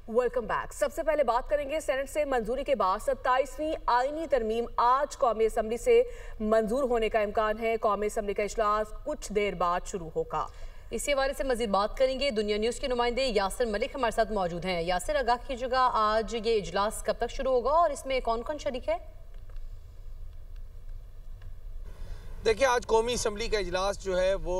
Welcome back. सबसे पहले बात करेंगे सेनेट से मंजूरी के बाद 27वीं आईनी तरमीम आज कौमी असम्बली से मंजूर होने का इम्कान है। कौमी असम्बली का इजलास कुछ देर बाद शुरू होगा। इसी हवाले से मजीद बात करेंगे। दुनिया न्यूज़ के नुमाइंदे यासिर मलिक हमारे साथ मौजूद हैं। यासिर, आगाह कीजिएगा, आज ये इजलास कब तक शुरू होगा और इसमें कौन कौन शरीक है? देखिए, आज कौमी असम्बली का इजलास जो है वो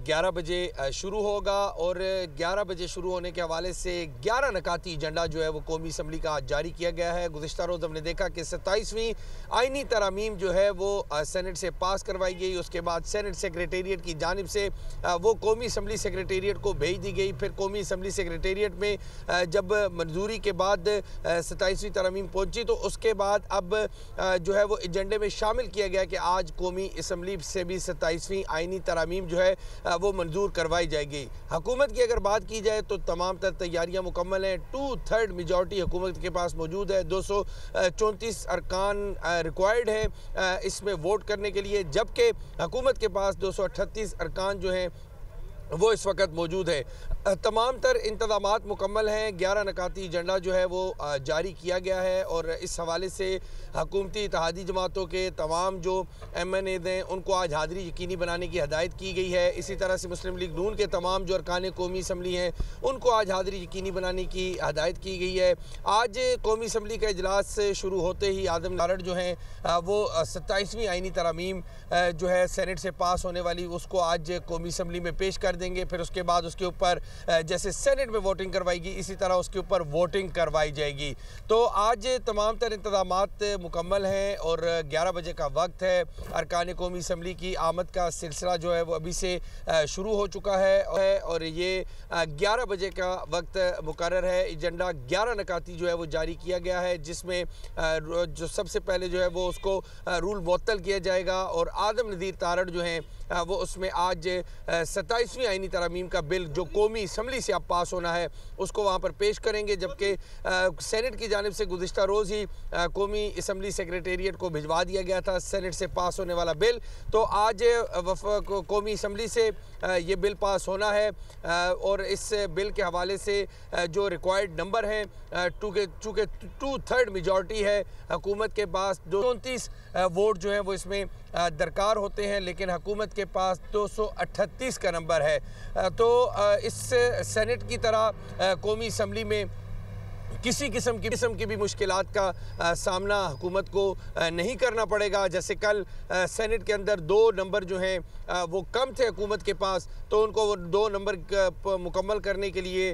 11 बजे शुरू होगा और 11 बजे शुरू होने के हवाले से 11 नकाती एजेंडा जो है वो कौमी असम्बली का आज जारी किया गया है। गुज़िश्ता रोज़ हमने देखा कि 27वीं आइनी तरामीम जो है वो सेनेट से पास करवाई गई। उसके बाद सेनेट सेक्रेटेरिएट की जानिब से वो कौमी असम्बली सेक्रेटेरिएट को भेज दी गई। फिर कौमी असम्बली सेक्रेटेरिएट में जब मंजूरी के बाद 27वीं तरामीम पहुँची तो उसके बाद अब जो है वो एजेंडे में शामिल किया गया कि आज कौमी असम्बली से भी 27वीं आइनी तरामीम जो है वो मंजूर करवाई जाएगी। हुकूमत की अगर बात की जाए तो तमाम तर तैयारियां मुकम्मल हैं। 2/3 मेजॉरिटी हुकूमत के पास मौजूद है। 234 अरकान रिक्वायर्ड है इसमें वोट करने के लिए, जबकि हुकूमत के पास 238 अरकान जो हैं वो इस वक्त मौजूद है। तमाम तर इंतज़ामात मुकम्मल हैं। 11 नकाती एजेंडा जो है वो जारी किया गया है और इस हवाले से हुकूमती इत्तेहादी जमातों के तमाम जो MNAs हैं उनको आज हाज़िरी यकीनी बनाने की हदायत की गई है। इसी तरह से मुस्लिम लीग नून के तमाम जो अरकान कौमी असम्बली हैं उनको आज हाज़िरी यकीनी बनाने की हदायत की गई है। आज कौमी असम्बली का इजलास शुरू होते ही आदम नारड़ जो हैं वो 27वीं आइनी तरामीम जो है सेनेट से पास होने वाली उसको आज कौमी असम्बली में पेश कर देंगे। फिर उसके बाद उसके ऊपर जैसे सेनेट में वोटिंग करवाएगी इसी तरह उसके ऊपर वोटिंग करवाई जाएगी। तो आज तमाम तर इंतज़ामात मुकम्मल हैं और 11 बजे का वक्त है। अरकान कौमी असम्बली की आमद का सिलसिला जो है वो अभी से शुरू हो चुका है और ये 11 बजे का वक्त मुकर्रर है। एजेंडा 11 नकाती जो है वो जारी किया गया है, जिसमें जो सबसे पहले जो है वो उसको रूल मुअत्तल किया जाएगा और आदम नज़ीर तारड़ जो हैं वो उसमें आज 27वीं आइनी तरामीम का बिल जो कौमी असम्बली से अब पास होना है उसको वहाँ पर पेश करेंगे। जबकि सेनेट की जानिब से गुज़िश्ता रोज़ ही कौमी असम्बली सेक्रेटेरिएट को भिजवा दिया गया था सेनेट से पास होने वाला बिल। तो आज कौमी असम्बली से ये बिल पास होना है और इस बिल के हवाले से जो रिक्वायर्ड नंबर हैं चूँकि 2/3 मेजॉरिटी है हुकूमत के पास, 229 वोट जो हैं वो इसमें दरकार होते हैं, लेकिन हुकूमत के पास 238 का नंबर है। तो इस सेनेट की तरह कौमी असम्बली में किसी किस्म की भी मुश्किलात का सामना हुकूमत को नहीं करना पड़ेगा। जैसे कल सेनेट के अंदर 2 नंबर जो हैं वो कम थे हुकूमत के पास, तो उनको वो 2 नंबर मुकम्मल करने के लिए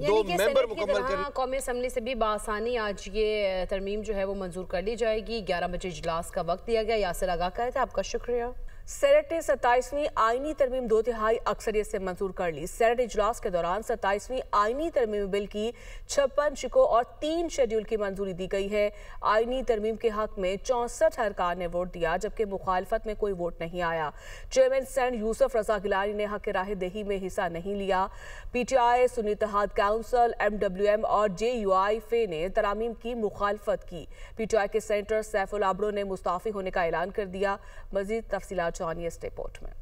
2 मेंबर मुकम्मल करने कौमी असम्बली से भी बासानी आज ये तरमीम जो है वो मंजूर कर ली जाएगी। 11 बजे इजलास का वक्त दिया गया। यासिर आगाह कर रहे थे, आपका शुक्रिया। सेनेट ने 27वीं आइनी तरमीम 2/3 अक्सरियत से मंजूर कर ली। सेनेट इजलास के दौरान 27वीं आइनी तरमीम बिल की 56 शिकों और 3 शेड्यूल की मंजूरी दी गई है। आइनी तरमीम के हक में 64 अरकान ने वोट दिया, जबकि मुखालफत में कोई वोट नहीं आया। चेयरमैन सेनेट यूसुफ रजा गिलानी ने हक राह दही में हिस्सा नहीं लिया। PTI, सुन्नी इत्तेहाद काउंसिल, MWM और JUI ने तरामीम की मुखालफत की। PTI के सेनेटर सैफुल आबड़ो ने मुस्ताफी होने का ऐलान कर दिया। मजीद तफसीलात जानिए इस रिपोर्ट में।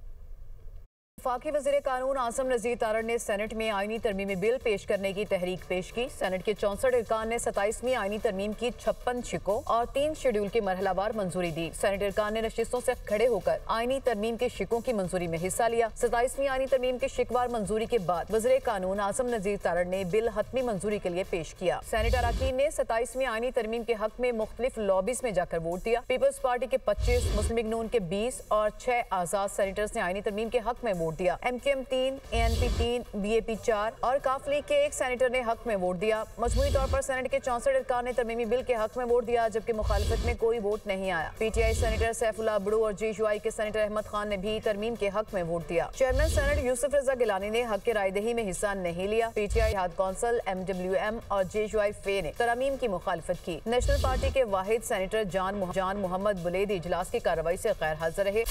वफाकी वज़ीर कानून आसम नज़ीर तारड़ ने सेनेट में आइनी तरमीमी बिल पेश करने की तहरीक पेश की। सेनेट के 64 अरकान ने 27वीं आइनी तरमीम की 56 शिकों और 3 शेड्यूल की मरहलावार मंजूरी दी। सेनेट अरकान ने नशिस्तों से खड़े होकर आइनी तरमीम के शिकों की मंजूरी में हिस्सा लिया। 27वीं आइनी तरमीम के शिकवार मंजूरी के बाद वज़ीर कानून आसम नज़ीर तारड़ ने बिल हतमी मंजूरी के लिए पेश किया। सेनेट अरकान ने 27वीं आइनी तरमीम के हक में मुख्तलिफ लॉबीज में जाकर वोट दिया। पीपल्स पार्टी के 25, मुस्लिम लीग नून के 20 और 6 आजाद सेनेटर्स ने आइनी तरमीम के हक में वोट दिया। MKM 3, ANP 3, BAP 4 और काफ लीग के 1 सेनेटर ने हक में वोट दिया। मजमूई तौर पर सेनेट के 64 अरकान ने तरमीमी बिल के हक में वोट दिया, जबकि मुखालफत में कोई वोट नहीं आया। PTI सेनेटर सैफुल आबड़ो और JUI के सेनेटर अहमद खान ने भी तरमीम के हक में वोट दिया। चेयरमैन सेनेट यूसुफ रजा गिलानी ने हक के रायदही में हिस्सा नहीं लिया। PTI इत्तेहाद काउंसिल, MWM और JUI ने तरमीम की मुखालफत की। नेशनल पार्टी के वाहिद सेनेटर जान मोहम्मद बुलेदी इजलास की कार्रवाई से गैर हाजिर रहे।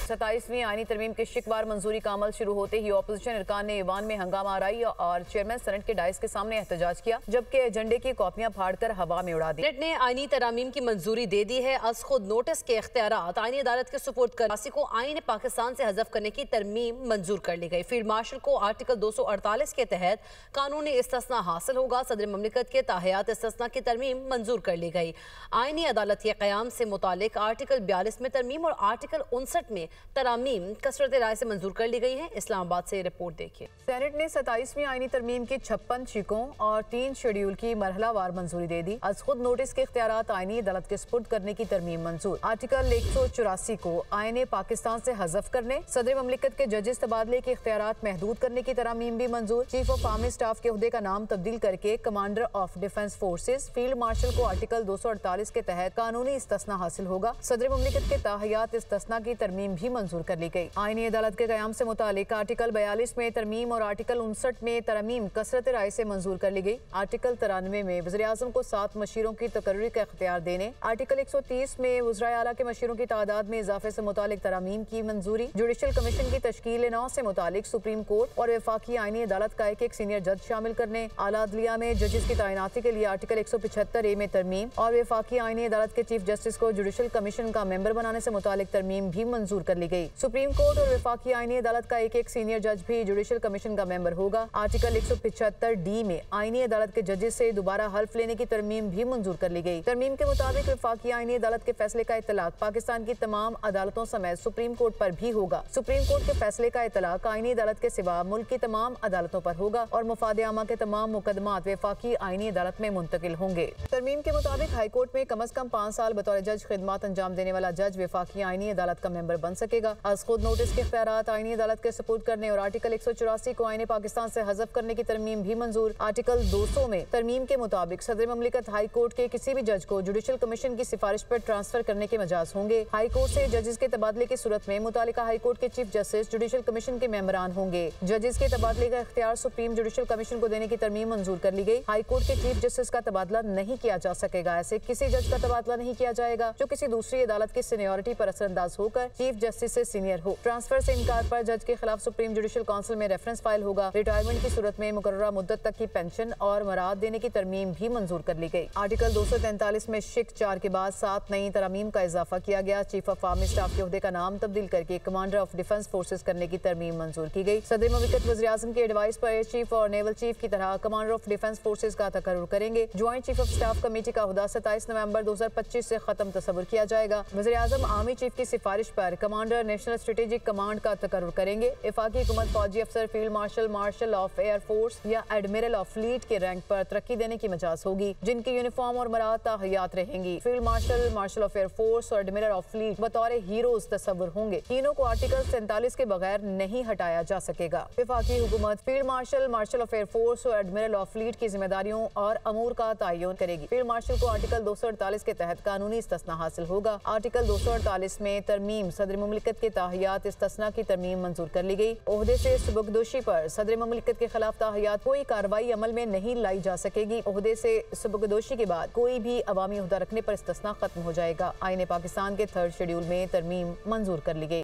27वीं आईनी तरमीम की शिकवार मंजूरी का अमल शुरू होते ही अपोजिशन अरकान ने ईवान में हंगामा आराई और चेयरमैन सेनेट के डाइस के सामने एहतजाज किया, जबकि एजेंडे की कॉपियां फाड़कर हवा में उड़ा दी। सेनेट ने आईनी तरामीम की मंजूरी दे दी है। अज खुद नोटिस के इख्तियारात आईनी अदालत के सुपुर्द कर को आईन पाकिस्तान से हज़फ करने की तरमीम मंजूर कर ली गई। फील्ड मार्शल को आर्टिकल 248 के तहत कानूनी इस्तिस्ना हासिल होगा। सदर ममलिकत के ताहियात इस्तिस्ना की तरमीम मंजूर कर ली गई। आईनी अदालत के क़याम से मुतालिक आर्टिकल 42 में तरमीम और आर्टिकल 59 में तरामीम कसरत राय से मंजूर कर ली गई है। इस्लामाबाद से रिपोर्ट देखिए। सेनेट ने 27वीं आईनी तरमीम की 56 शिकों और 3 शेड्यूल की मरहलावार मंजूरी दे दी। आज खुद नोटिस के इख्तियारात आईनी अदालत के सुपुर्द करने की तरमीम मंजूर। आर्टिकल 184 को आईने पाकिस्तान से हज़फ करने, सदर ममलिकत के जजेस तबादले के इख्तियारात महदूद करने की तरमीम भी मंजूर। चीफ ऑफ आर्मी स्टाफ के ओहदे का नाम तब्दील करके commander of defence forces. Field marshal को आर्टिकल 248 के तहत कानूनी इस्तिस्ना हासिल होगा। सदर ममलिकत के ताहियात इस्तिस्ना की तरमीम भी मंजूर कर ली गई। आईनी अदालत के क़याम से मुतालिक आर्टिकल 42 में तरमीम और आर्टिकल 59 में तरमीम कसरत राय से मंजूर कर ली गई। आर्टिकल 93 में वज़ीर-ए-आज़म को 7 मशीरों की तकर्री का इख्तियार देने। आर्टिकल 130 में वज़ीर आला के मशीरों की तादाद में इजाफे से मुतालिक तरमीम की मंजूरी। जुडिशल कमीशन की तश्कील 9 से मुतालिक सुप्रीम कोर्ट और वफाकी आईनी अदालत का एक सीनियर जज शामिल करने। आला अदलिया में जजेस की तैनाती के लिए आर्टिकल 175A में तरमीम और वफाकी आईनी अदालत के चीफ जस्टिस को जुडिशल कमीशन का मेंबर बनाने से मुतालिक तरमीम भी मंजूर कर ली गई। सुप्रीम कोर्ट और वफाकी आईनी अदालत का एक सीनियर जज भी जुडिशल कमीशन का मेंबर होगा। आर्टिकल 175D में आईनी अदालत के जजेस से दोबारा हल्फ लेने की तरमीम भी मंजूर कर ली गई। तरमीम के मुताबिक वफाकी आईनी अदालत के फैसले का इतलाक पाकिस्तान की तमाम अदालतों समेत सुप्रीम कोर्ट पर भी होगा। सुप्रीम कोर्ट के फैसले का इतलाक आईनी अदालत के सिवा मुल्क की तमाम अदालतों पर होगा और मुफादे आमा के तमाम मुकदमात वफाकी आईनी अदालत में मुंतकिल होंगे। तरमीम के मुताबिक हाई कोर्ट में कम अज कम 5 साल बतौर जज खिदमत अंजाम देने वाला जज वफाकी आईनी अदालत का मेंबर बन सकेगा। आज खुद नोटिस के इख्तियारात आईनी अदालत के सुपुर्द करने और आर्टिकल 184 को आईने पाकिस्तान से हज़फ करने की तरमीम भी मंजूर। आर्टिकल 200 में तरमीम के मुताबिक सदर ममलिकत हाई कोर्ट के किसी भी जज को जुडिशल कमीशन की सिफारिश पर ट्रांसफर करने के मजाज होंगे। हाई कोर्ट से जजेस के तबादले की सूरत में मुतालिका हाई कोर्ट के चीफ जस्टिस जुडिशल कमीशन के मेंबरान होंगे। जजेस के तबादले का इख्तियार सुप्रीम जुडिशल कमीशन को देने की तरमीम मंजूर कर ली गई। हाई कोर्ट के चीफ जस्टिस का तबादला नहीं किया जा सकेगा। ऐसे किसी जज का तबादला नहीं किया जाएगा जो किसी दूसरी अदालत की सीनियरिटी पर असरअंदाज होकर चीफ जस्टिस से सीनियर हो। ट्रांसफर से इनकार पर जज के खिलाफ सुप्रीम जुडिशल काउंसिल में रेफरेंस फाइल होगा। रिटायरमेंट की सूरत में मुकर्ररा मुद्दत तक की पेंशन और मराद देने की तरमीम भी मंजूर कर ली गई। आर्टिकल 243 में शिक 4 के बाद 7 नई तरमीम का इजाफा किया गया। चीफ ऑफ आर्मी स्टाफ के ओहदे का नाम तब्दील करके कमांडर ऑफ डिफेंस फोर्सेस करने की तरमीम मंजूर की गई। सदर ममलिकत वज़ीर-ए-आज़म के एडवाइस पर एयर चीफ और नेवल चीफ की तरह कमांडर ऑफ डिफेंस फोर्सेस का तकर्रुर करेंगे। Joint chief of staff committee का ओहदा 27 नवंबर 2025 से खत्म तस्वुर किया जाएगा। वज़ीर-ए-आज़म आर्मी चीफ की सिफारिश पर कमांडर नेशनल स्ट्रेटेजिक कमांड का तकर्रुर करेंगे। वफाकी हुकूमत फौजी अफसर field marshal, marshal of air force या एडमिरल ऑफ फ्लीट के रैंक पर तरक्की देने की मजाज होगी, जिनकी यूनिफॉर्म और मराद ताहियात रहेंगी। Field marshal, marshal of air force और एडमिरल ऑफ फ्लीट बतौर हीरोज तस्वुर होंगे। तीनों को आर्टिकल 47 के बगैर नहीं हटाया जा सकेगा। वफाकी हुकूमत field marshal, marshal of air force और एडमिरल ऑफ फ्लीट की जिम्मेदारियों और अमूर का तयन करेगी। फील्ड मार्शल को आर्टिकल 248 के तहत कानूनी इस्तिस्ना हासिल होगा। आर्टिकल 248 में तरमीम सदर ममलिकत के ताहियात इस्तिस्ना की तरमीम मंजूर कर ली गई। ओहदे से सुबकदोशी पर सदर ममलिकत के खिलाफ ताहियात कोई कार्रवाई अमल में नहीं लाई जा सकेगी। ओहदे से सुबकदोशी के बाद कोई भी अवामी ओहदा रखने पर इस्तिस्ना खत्म हो जाएगा। आईने पाकिस्तान के 3rd शेड्यूल में तरमीम मंजूर कर ली गई।